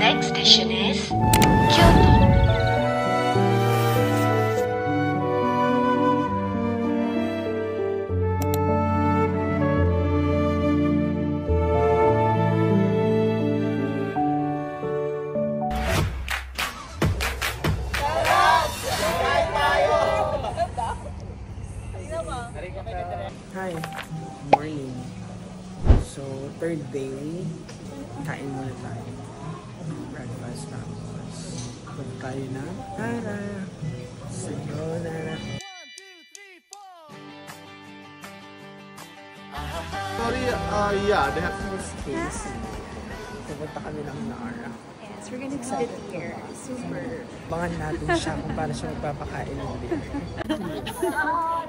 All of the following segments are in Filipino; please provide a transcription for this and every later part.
next station is Kyoto. Hi, morning. So, third day, kain muna tayo. Breakfast tapos. Punta tayo na para sayonara. Sorry, yeah, they have Space. Pupunta kami ng Nara. Yes, we're gonna sit here. Super. Bangan natin siya kung paano siya magpapakain ng beer.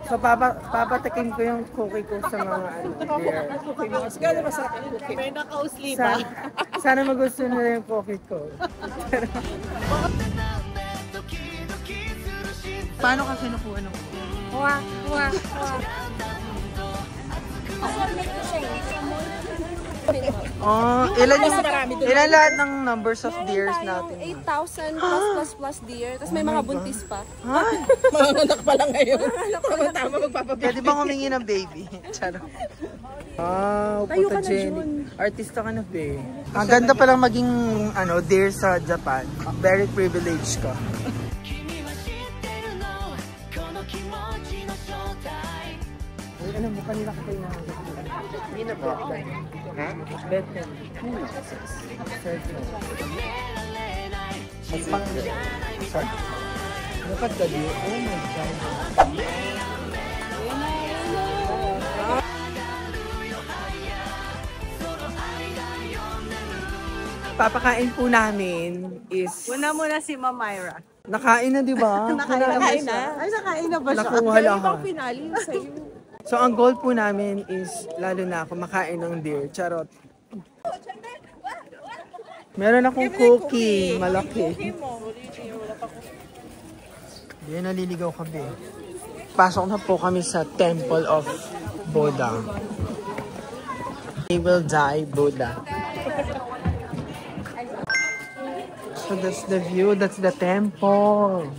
So, papatikin ko yung cookie ko sa mga beer. Gano'n masarap yung cookie. May nakausli ba? Sana magusto nila yung cookie ko. Paano ka kinukuha ng cookie? Wah. Oh, ilan lahat ng numbers of deers natin? 8,000 plus deer. Tapos may mga buntis pa. Ay! Mga anak pa lang ngayon. Tama magpapabili. Pwede bang humingi ng baby? Charot. Wow, puta Jenny. Artista ka na, be. Ang ganda palang maging deer sa Japan. Very privileged ka. Ay, alam mo, kanina ka kayo hindi na bedtime. Ha? Bedtime. Sorry? Dapat gabi? Oh my God. Papakain po namin is... Una muna si Ma'am Myra. Nakain na, di ba? Nakain na? Ay, nakain na ba siya? Nakuha lahat. Ibang pinali yung sa'yo. So, ang goal po namin is, lalo na ako, makain ng deer. Charot. Meron akong cookie. Malaki. Hindi, naliligaw kami. Pasok na po kami sa Temple of Buddha. We will die, Buddha. So, that's the view. That's the temple.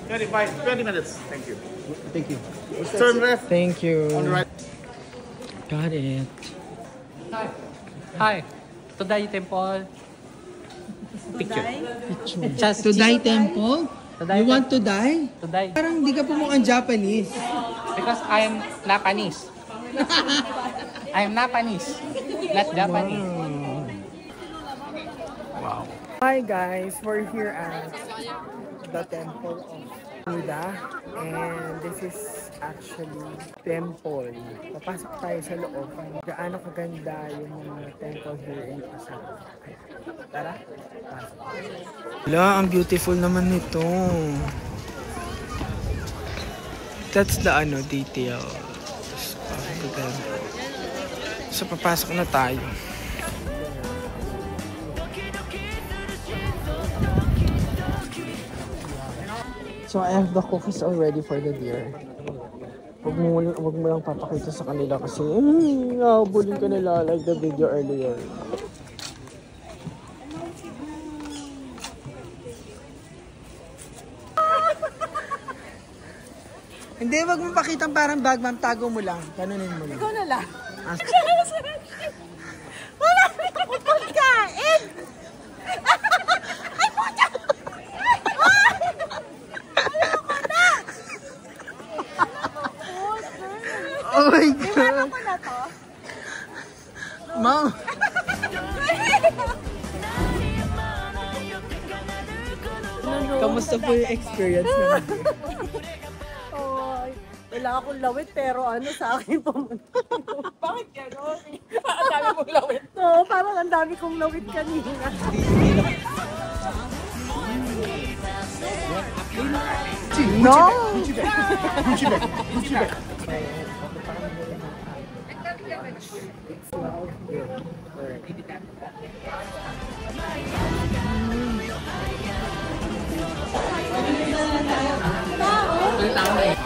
20 minutes. Thank you. Thank you. Turn left. Thank you. On the right. Got it. Hi. Today temple. Picture. To die temple? You want to die? Today. Parang di ka po mukhang Japanese. Because I am Japanese. I am Japanese. Not Japanese. Wow. Hi guys, we're here at the Temple of Buddha. And this is actually temple. Papasok tayo sa loob. Gaano kaganda yung mga temple here in Osaka. Tara, pasok. Wala, ang beautiful naman nito. That's the detail. So papasok na tayo. So I have the cookies already for the deer. Wag mo lang papakita sa kanila kasi bullying ka nila like the video earlier. Hindi, wag mo pakitang parang bag, ma'am. Tago mo lang. Ganunin mo lang. Ikaw na lang. Ah. Wala akong pagkain! Ay, puta! Oh my God! Iwanan ko na to. Ma'am! Kamusta po yung experience naman? Wala akong lawit pero sa akin pumunta. Bakit gano'n? Ang dami mong lawit. Oo, parang ang dami kong lawit kanina. No!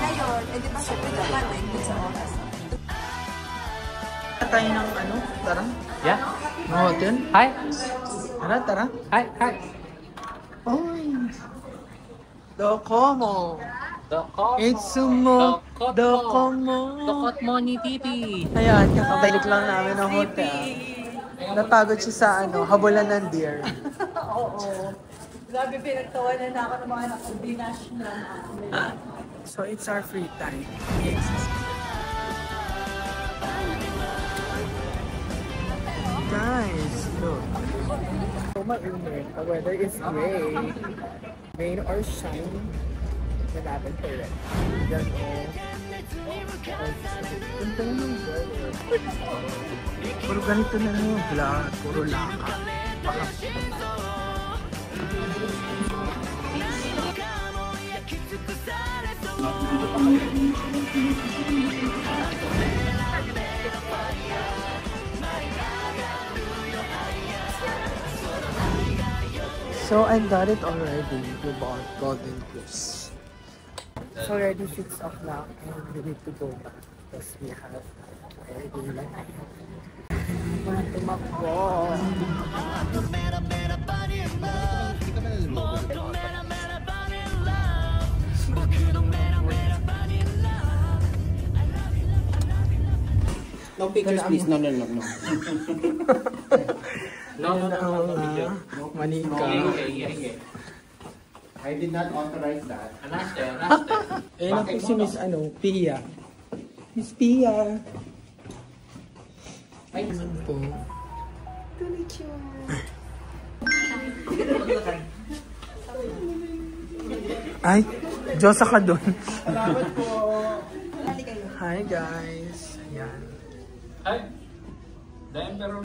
Ngayon, di ba syempre dapat may sa oras? Tayo ng tara? Yeah. Hotel? Hi. Tara, tara. Hi. Hi. Oy. Docomo. Dokomo. Itsumo. Docomo. Dokot mo ni Titi. Ayan, kakabalik lang namin ng hotel. Napagod siya sa habulan ng deer. Oo. Grabe, pinagtawanan na ako ng mga nakabinash na. So it's our free time. Guys, look. So mainit. The weather is gray. Rain or shine. Malapit pa rin. Yan o. Ganda naman weather. Puro ganito na yung vlog. Puro laka. Baka. So I got it already. We bought Golden Goose. It's already 6 o'clock and we need to go back because we have already like mga tumakbo. No pictures, please. No. No. Manika. I did not authorize that. Anaste. Ayun na po si Miss Pia. Miss Pia. Ay, naman po. Ay, Diyosa ka dun. Salamat po. Hi guys. Ayan. Hi. The Emperor.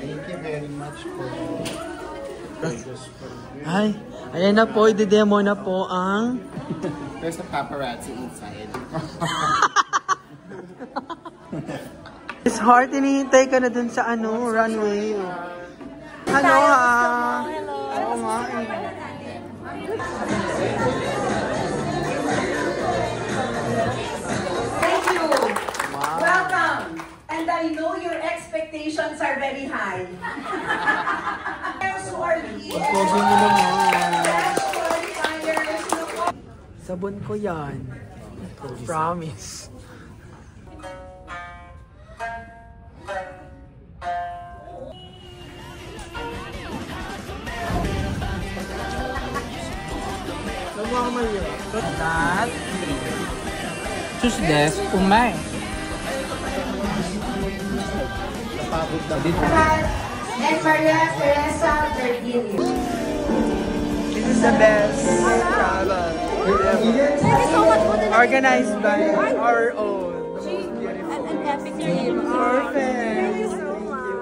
Thank you very much for Hi. Ayan na po, i-demo na po ang There's a paparazzi inside. It's hard, hinihintay ka na dun sa runway. Hello ha. Hello. Oo nga eh. Thank you. Wow. Welcome. And I know your expectations are very high. Those who are here. Pogi mo naman. That's qualifiers. Sabon ko yan. Promise. That Choose this. Umay. And Maria Teresa Verdilio. this is the best travel organized by our own. The most beautiful. An epic dream. Perfect. Thank you so much.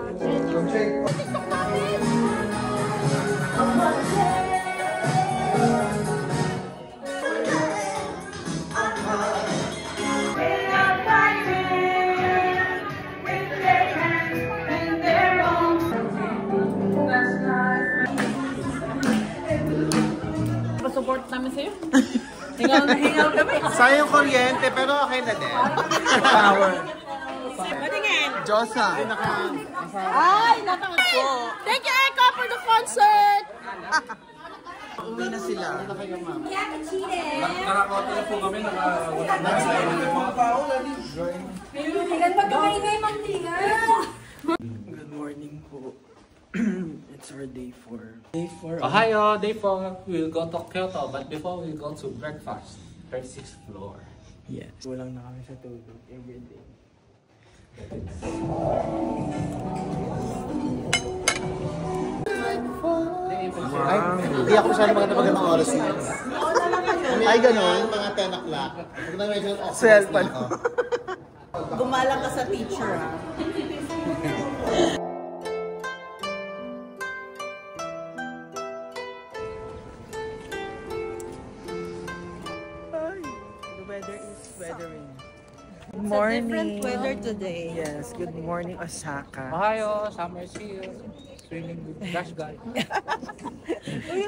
Support namin sa'yo. Hingal na hingal kami. Sayang kuryente, pero okay na din. Power. Patingin. Diyosa. Ay, po. Thank you, Eka, for the concert. Uwi na sila. Good morning po. It's our day 4. Day 4. Ohio, day 4. We'll go to Kyoto, but before we go to breakfast, 36th floor. Yes. Kulang na kami sa tulog every day. Ay, hindi ako masyado maganda pag ng oras na. Ay, gano'n, mga 10 o'clock. Pag na medyo oxygen na ako. Gumalang ka sa teacher, ha? Ay, the weather is weathering. Good morning. Different weather today. Yes, good morning Osaka. Ohio, summer here. Swimming with Rush Guy.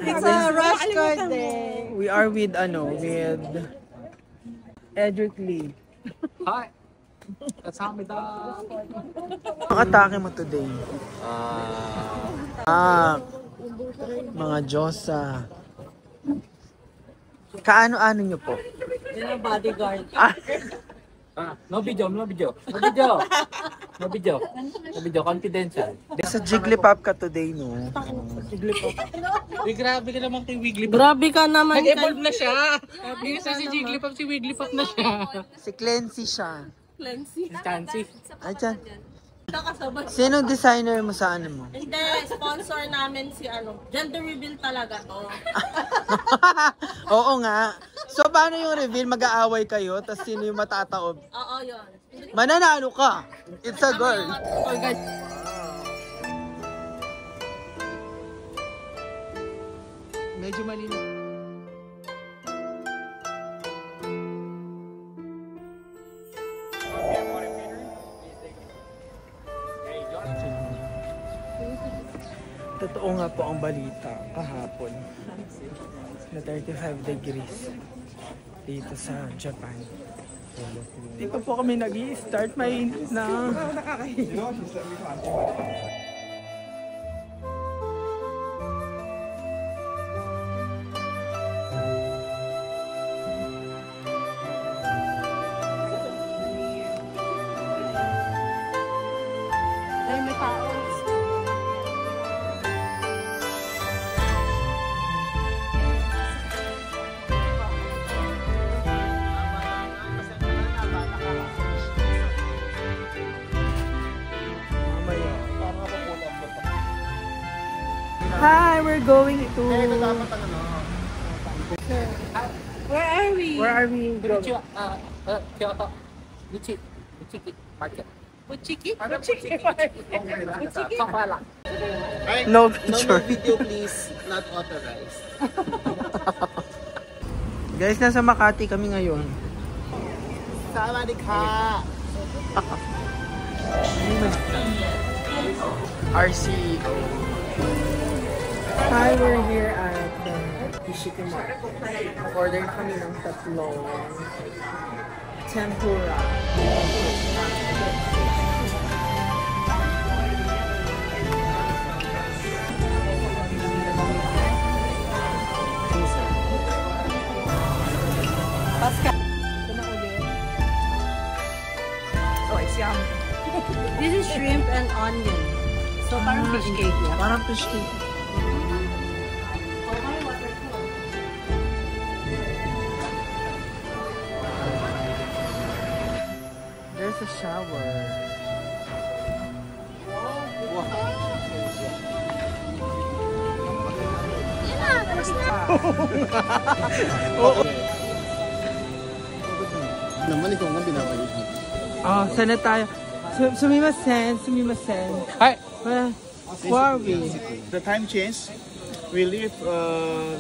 It's a rush card day. We are with with Edric Lee. Hi. Kasamida. Ang atake mo today? Mga Diyosa. Kaano-ano nyo po? Yan ang bodyguard. No video. Confidential. Sa Jigglypuff ka today, no? Grabe ka naman kay Wigglypuff. Grabe ka naman. Nag-evolve na siya. Hindi na si Jigglypuff, si Wigglypuff na siya. Si Clancy siya. Clancy. Chansey. Ay, dyan. Sino designer mo sa ano mo? Hindi, sponsor namin si gender reveal talaga to. Oo nga. So, paano yung reveal? Mag-aaway kayo, tapos sino yung matataob? Oo, yun. Mananalo ka! It's a girl. Oh, guys. Medyo malinis. Totoo nga po ang balita kahapon na 35 degrees dito sa Japan. Di pa po kami nag-i-start, mainit na. Ay, may tao. Hi, we're going to... Where are we? Where are we going? Kyoto. Buchiki Market. Buchiki? Kampala. No No picture. video please, not authorized. Guys, nasa Makati kami ngayon. Sawadee ka! RCO. Hi, we're here at the Ishikimar. Order kami ng tatlong tempura. Oh, it's yum. This is shrimp and onion. So, parang fish cake, yeah? Parang fish cake. There's a shower. Naman ikaw nga binabalik mo. Oh, sana tayo. Sumimasen. Hi. Where are we? The time change. We leave.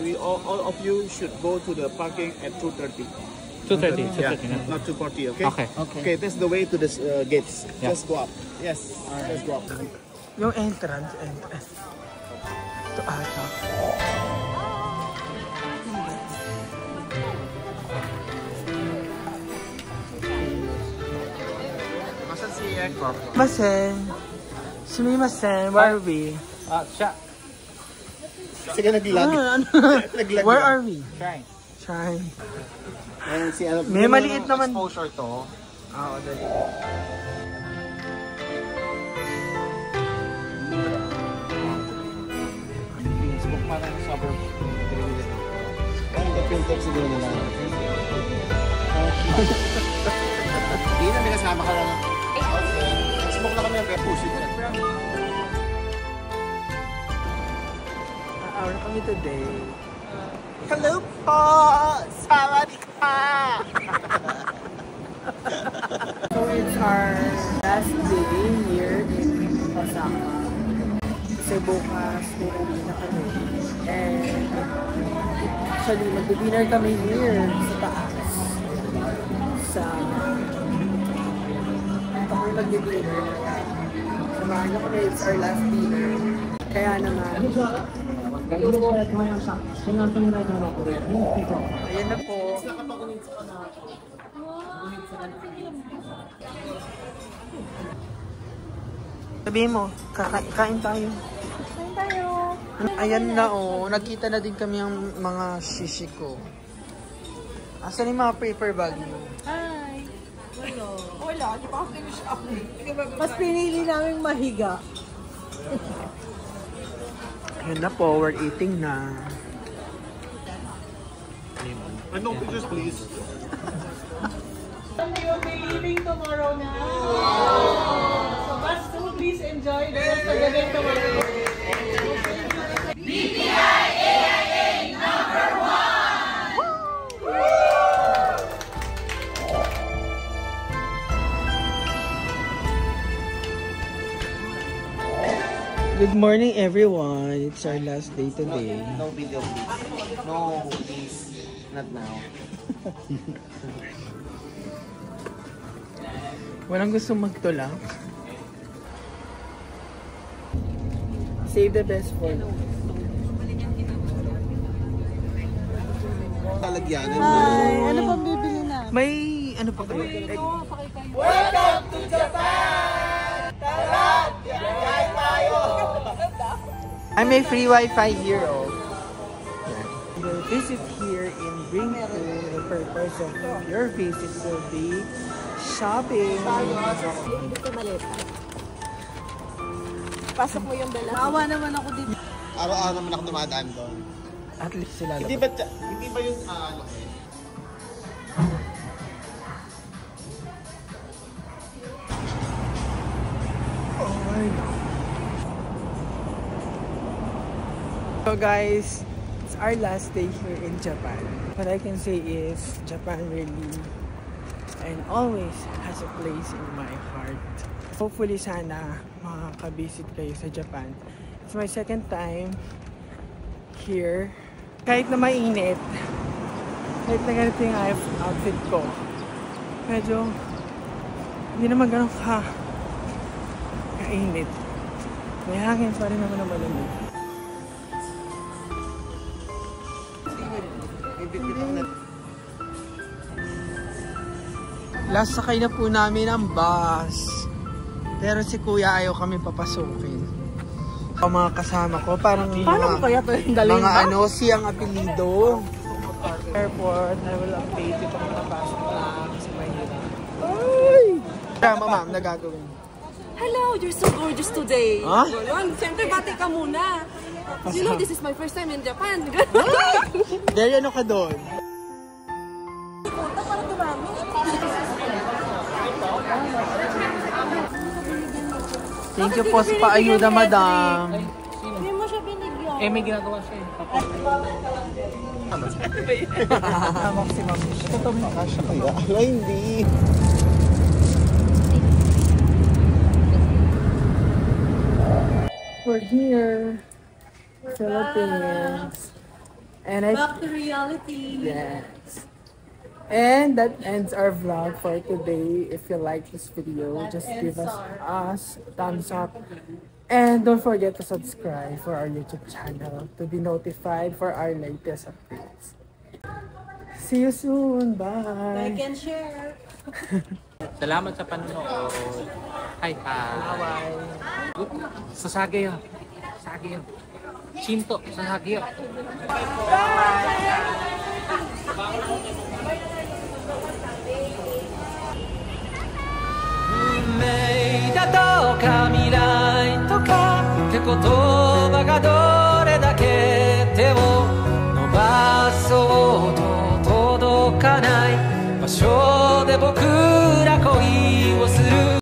We all of you should go to the parking at 2:30. 2:30. Yeah, not 2:40. Okay. Okay. Okay. That's the way to the gates. Yeah. Just go up. Yes. Let's go up. Yung entrance. Ito ata. Masan si aircraft? Sumimasen. Where are we? Siya. Sige, naglag. Where are we? Trying. Shrine. Ayan, si ano, May maliit naman. exposure to. Oo, dali. Facebook parang suburb. Parang ka-filter siguro nila. Hindi na, may kasama ka lang. Facebook na kami ang push it. Aura kami today. Hello po! Sawadee ka! So it's our last day here in Osaka. Kasi bukas uuwi na kami. And actually mag-dinner kami here sa taas. Ako yung mag-dinner. Samahan niyo kami, it's our last dinner. Kaya naman. Ayan na po. Sabihin mo, kain tayo. Kain tayo. Ayan na oh, nagkita na din kami ang mga shishi ko. Asan yung mga paper bag mo? Hi. Wala, di pa ako finish up. Mas pinili namin mahiga. Ayan na po, we're eating na. No pictures, please. We will be leaving tomorrow na. So, basta please enjoy the rest of the day tomorrow. Good morning everyone. It's our last day today. No video, please. No, please. Not now. Walang gusto magtulak. Save the best for Talagyan. Hi. Ano pang bibili na? may ano pa kayo? Welcome to Japan! Tara! Kain tayo! I may free Wi-Fi here. Oh. Your visit here in Bringpo, the purpose of your visit will be shopping. Pasok mo yung dala. Awa naman ako dito. Araw-araw naman ako dumadaan doon. At least sila. Hindi ba yung ano eh? So guys, it's our last day here in Japan. What I can say is Japan really and always has a place in my heart. Hopefully sana makaka-visit kayo sa Japan. It's my second time here. Kahit na mainit, kahit na ganito yung outfit ko, medyo hindi naman ganun kainit. May hangin pa rin naman na malamig. Last sakay na po namin ang bus. Pero si kuya ayaw kami papasukin. Ang mga kasama ko, parang Paano ko kaya ito yung dalhin mga ba? ano, siyang apelido. Airport, I will update ito kung napasok na kasi mahirap. Ay! Tama ma'am, nagagawin. Hello, you're so gorgeous today. Huh? Siyempre, bati ka muna. You know, this is my first time in Japan. Dahil ano ka doon? Para dumami. Thank you po sa paayuda, madam. Hindi mo siya binigyan. Eh, may ginagawa siya eh. Maximum. Ito may kasha kaya? Ay, hindi. We're here. Philippines. And Back to reality. yes. And that ends our vlog for today. If you like this video, just give us a thumbs up. And don't forget to subscribe for our YouTube channel to be notified for our latest updates. See you soon. Bye. Like and share. Salamat sa panonood. Hi, hi. Sasagi yun. Sasagi yun. Shinto, sasagi yun. 運命だとか未来とかって言葉がどれだけ手を伸ばそうと届かない場所